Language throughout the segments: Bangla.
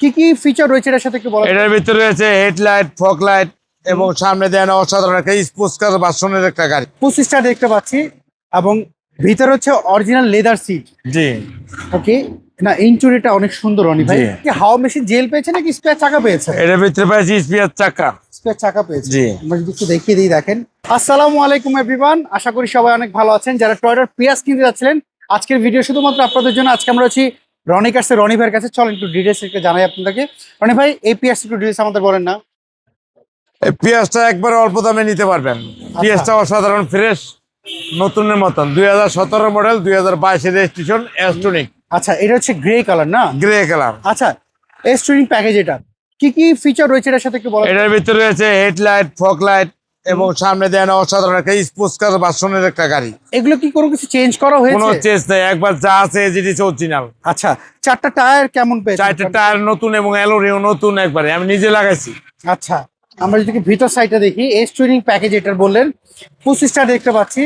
কি কি ফিচার রয়েছে এটার সাথে একটু বলো। এটার ভিতরে রয়েছে হেডলাইট, ফগ লাইট এবং সামনে দেন অসাধারণ একটা স্পোর্টস কার ভার্সনের একটা গাড়ি। 25টা দেখতে পাচ্ছি এবং ভিতরে হচ্ছে অরিজিনাল লেদার সিট। জি ওকে, না ইন্টেরিয়রটা অনেক সুন্দর রনি ভাই। জি। কি হাওয়া মেশিন জেল পেয়েছে নাকি স্পেয়ার চাকা পেয়েছে? এটার ভিতরে পাইছি স্পিয়ার চাকা। স্পেয়ার চাকা পেয়েছে। জি। আমরা যদি একটু দেখিয়ে দিই দেখেন। আসসালামু আলাইকুম এভরিওয়ান, আশা করি সবাই অনেক ভালো আছেন। যারা টয়োটার পিয়াস কিনতে যাচ্ছিলেন, আজকের ভিডিও শুধুমাত্র আপনাদের জন্য। আজকে আমরা আছি রনি কার্সের রনি ভাইয়ের কাছে। চলেন একটু ডিটেলস একটু জানাই আপনাদেরকে। রনি ভাই, এই পিয়াস একটু ডিটেলস আমাদের বলেন না। এই পেঁয়াজটা একবার অল্প দামে নিতে পারবেন। পেঁয়াজটা অসাধারণ ফ্রেশ, নতুনের মতন। 2017 মডেল, 2022 রেজিস্ট্রেশন, এসটনিক। আচ্ছা, এটা হচ্ছে গ্রে কালার না? Grey colour. আচ্ছা, এস টুইং প্যাকেজ এটা কি কি ফিচার রয়েছে এটার সাথে একটু বলো। এটার ভিতরে রয়েছে হেডলাইট, ফগ লাইট এবং সামনে দেন অসাধারণ একটা স্পোর্টস কার ভার্সনের একটা গাড়ি। এগুলো কি কোনো কিছু চেঞ্জ করা কোনো হয়েছে? চেঞ্জ নেই, একবার যা আছে জিনিস অরিজিনাল। আচ্ছা, চারটা টায়ার কেমন পেয়েছে? চারটে টায়ার নতুন এবং অ্যালোরিও নতুন, একবারে আমি নিজে লাগাইছি। আচ্ছা, আমরা যদি ভিতর সাইডটা দেখি, এস টুইং প্যাকেজ এটার বললেন 25টা দেখতে পাচ্ছি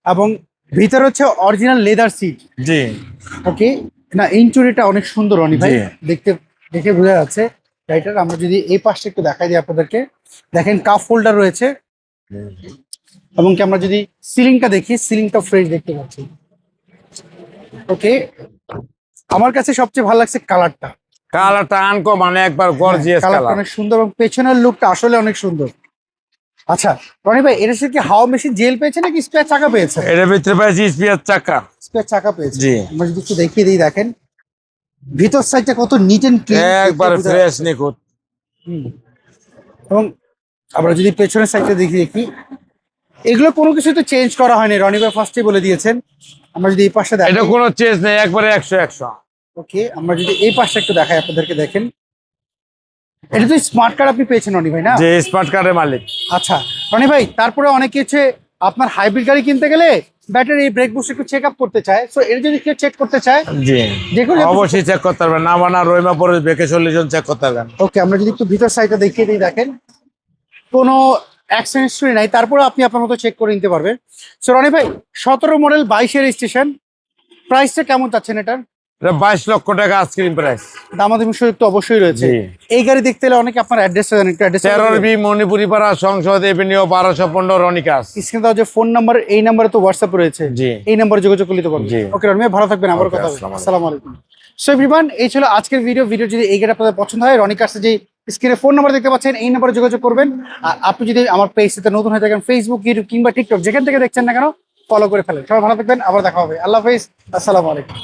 এবং ভিতরে হচ্ছে অরিজিনাল লেদার সিট। জি ওকে, না ইন্টেরিয়রটা অনেক সুন্দর রনি ভাই, জি। দেখতে দেখে বোঝা যাচ্ছে গাড়িটার। আমরা যদি এই পাশটা একটু দেখাই দিই আপনাদেরকে, দেখেন কাপ হোল্ডার রয়েছে এবং কি আমরা যদি সিলিংটা দেখি, সিলিংটা ফ্রেশ দেখতে পাচ্ছি। ওকে, আমার কাছে সবচেয়ে ভালো লাগছে কালারটা। কালারটা আনকমন, একবার গর্জিয়াস কালারটা কালার। অনেক সুন্দর এবং পেছনের লুকটা আসলে অনেক সুন্দর। আচ্ছা রনি ভাই, এটার সাথে কি হাওয়া মেশিন জেল পেয়েছে নাকি স্পেয়ার চাকা পেয়েছে? এটার ভিতরে পাইছি স্পিয়ার চাকা। স্পেয়ার চাকা পেয়েছে। জি। আমরা যদি একটু দেখিয়ে দিই দেখেন ভিতর সাইডটা কত নিট এন্ড ক্লিন, একবার ফ্রেশ নিখুঁত। এবং আমরা যদি পেছনের সাইডটা দেখি, এগুলো কোনো কিছু তো চেঞ্জ করা হয়নি, রনি ভাই ফার্স্টে বলে দিয়েছেন। আমরা যদি এই পাশে এটা দেখি, কোনো চেঞ্জ নেই, একবারে 100-100। ওকে, আমরা যদি এই পাশটা একটু দেখাই আপনাদেরকে, দেখেন এটা তো স্মার্ট কার্ড আপনি পেয়েছেন রনি ভাই না? যে স্মার্ট কার্ডের মালিক। আচ্ছা রনি ভাই, তারপরে অনেকে হচ্ছে আপনার হাইব্রিড গাড়ি কিনতে গেলে ব্যাটারি ব্রেক বুস্ট একটু চেক আপ করতে চায়, সো এটা যদি কেউ চেক করতে চায়, জি দেখুন অবশ্যই চেক করতে পারবেন। না বানা রইমা পরে বেকে সলিউশন চেক করতে পারবেন। ওকে, আমরা যদি একটু ভিতর সাইডটা দেখিয়ে দিই দেখেন কোনো অ্যাক্সিডেন্ট হিস্টরি নাই, তারপরে আপনি আপনার মতো চেক করে নিতে পারবেন। সো রনি ভাই, 17 মডেল 22 রেজিস্ট্রেশন, প্রাইসটা কেমন চাচ্ছেন এটার? এটা 22 লক্ষ টাকা আজকের প্রাইস। দামাদামি সুযোগ তো অবশ্যই রয়েছে। জি। এই গাড়ি দেখতে হলে অনেকে আপনার অ্যাড্রেসটা জানেন, একটু অ্যাড্রেস 13B মণিপুরি পাড়া, সংসদ এভিনিউ, 1215, রনিকাস। স্ক্রিনে দেওয়া যে ফোন নাম্বার, এই নাম্বারে তো হোয়াটসঅ্যাপ রয়েছে, জি। এই নাম্বারে যোগাযোগ করলে তো পারবেন। জি। ওকে রনি ভাই, ভালো থাকবেন, আবার ওকে, কথা হবে। আসসালামু আলাইকুম। আসসালামু আলাইকুম। সো এভরিওয়ান, এই ছিল আজকের ভিডিও যদি এই গাড়ি আপনাদের পছন্দ হয়, রনি কার্সে যে স্ক্রিনে ফোন নাম্বার দেখতে পাচ্ছেন, এই নাম্বারে যোগাযোগ করবেন। আর আপনি যদি আমার পেজটাতে নতুন হয়ে থাকেন, ফেসবুক, ইউটিউব কিংবা টিকটক, যেখান থেকে দেখছেন না কেন, ফলো করে ফেলেন। সবাই ভালো থাকবেন, আবার দেখা হবে। আল্লাহ হাফেজ, আসসালামু আলাইকুম।